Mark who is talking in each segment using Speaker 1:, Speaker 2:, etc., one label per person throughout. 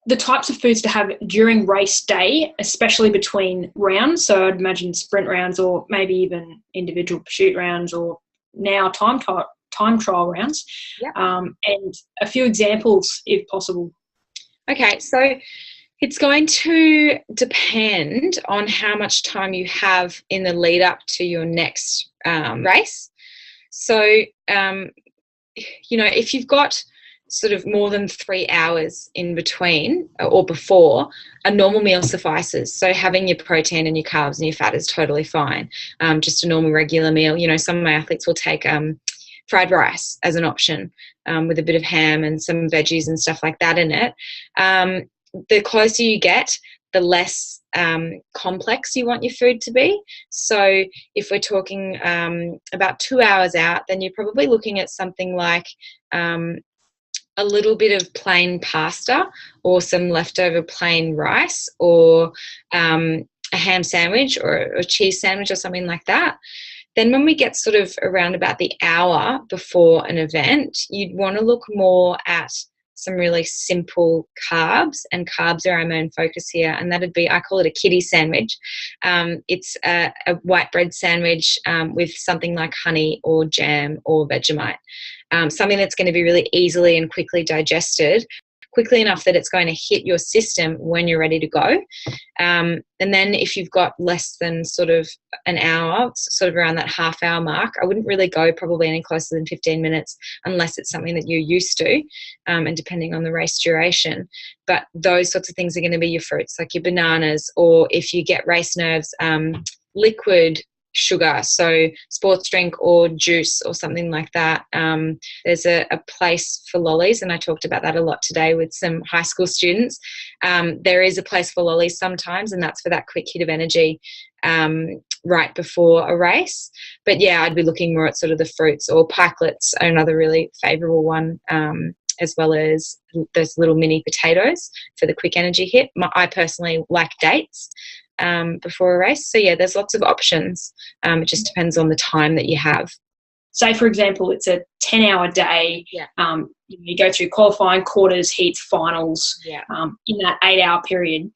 Speaker 1: the types of foods to have during race day, especially between rounds. So I'd imagine sprint rounds or maybe even individual pursuit rounds or now time trial rounds.
Speaker 2: Yeah.
Speaker 1: And a few examples if possible.
Speaker 2: Okay, so it's going to depend on how much time you have in the lead up to your next race. So, if you've got sort of more than 3 hours in between or before, a normal meal suffices. So having your protein and your carbs and your fat is totally fine. Just a normal regular meal. Some of my athletes will take fried rice as an option with a bit of ham and some veggies and stuff like that in it. The closer you get, the less complex you want your food to be. So if we're talking about 2 hours out, then you're probably looking at something like a little bit of plain pasta or some leftover plain rice or a ham sandwich or a cheese sandwich or something like that. Then when we get sort of around about the hour before an event, you'd want to look more at some really simple carbs, and carbs are our main focus here, and that'd be, I call it a kiddie sandwich. It's a white bread sandwich with something like honey or jam or Vegemite, something that's going to be really easily and quickly digested, quickly enough that it's going to hit your system when you're ready to go. And then if you've got less than sort of an hour, sort of around that half-hour mark, I wouldn't really go probably any closer than 15 minutes unless it's something that you're used to, and depending on the race duration. But those sorts of things are going to be your fruits, like your bananas, or if you get race nerves, liquid sugar, so sports drink or juice or something like that. There's a place for lollies, and I talked about that a lot today with some high school students. There is a place for lollies sometimes, and that's for that quick hit of energy right before a race. But yeah, I'd be looking more at sort of the fruits, or pikelets are another really favourable one, as well as those little mini potatoes for the quick energy hit. I personally like dates before a race. So yeah, there's lots of options. It just depends on the time that you have.
Speaker 1: Say, for example, it's a 10-hour day.
Speaker 2: Yeah.
Speaker 1: You go through qualifying, quarters, heats, finals.
Speaker 2: Yeah.
Speaker 1: In that 8-hour period.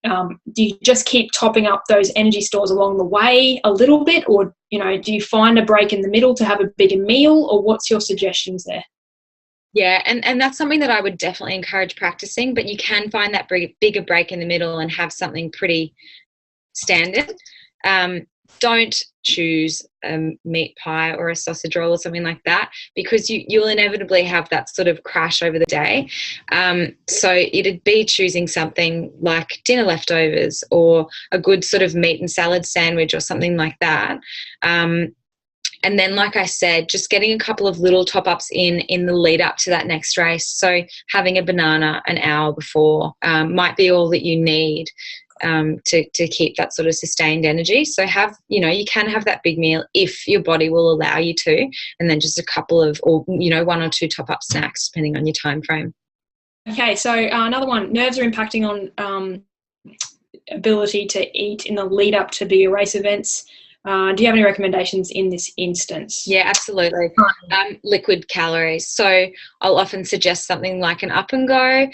Speaker 1: Do you just keep topping up those energy stores along the way a little bit, or do you find a break in the middle to have a bigger meal, or what's your suggestions there?
Speaker 2: Yeah, and that's something that I would definitely encourage practicing, but you can find that bigger break in the middle and have something pretty standard. Don't choose a meat pie or a sausage roll or something like that, because you'll inevitably have that sort of crash over the day. So it'd be choosing something like dinner leftovers or a good sort of meat and salad sandwich or something like that. And then, like I said, just getting a couple of little top-ups in the lead up to that next race. So having a banana an hour before might be all that you need to keep that sort of sustained energy. So you can have that big meal if your body will allow you to, and then just a couple of, or 1 or 2 top-up snacks depending on your time frame.
Speaker 1: Okay, so another one, nerves are impacting on ability to eat in the lead up to bigger race events. Do you have any recommendations in this instance?
Speaker 2: Yeah, absolutely. Liquid calories. So I'll often suggest something like an up and go,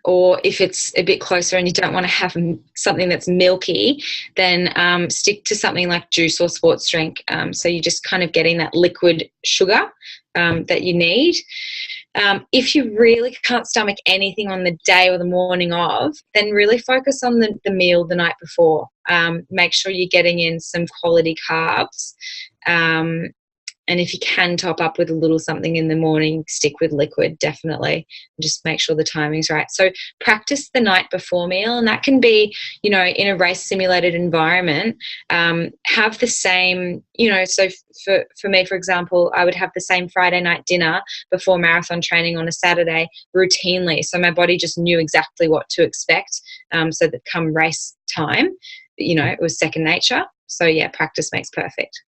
Speaker 2: or if it's a bit closer and you don't want to have something that's milky, then stick to something like juice or sports drink. So you're just kind of getting that liquid sugar that you need. If you really can't stomach anything on the day or the morning of, then really focus on the meal the night before. Make sure you're getting in some quality carbs. And if you can top up with a little something in the morning, stick with liquid, definitely. And just make sure the timing's right. So practice the night before meal, and that can be, in a race simulated environment. Have the same, so for me, for example, I would have the same Friday night dinner before marathon training on a Saturday routinely. So my body just knew exactly what to expect, so that come race time, it was second nature. So yeah, practice makes perfect.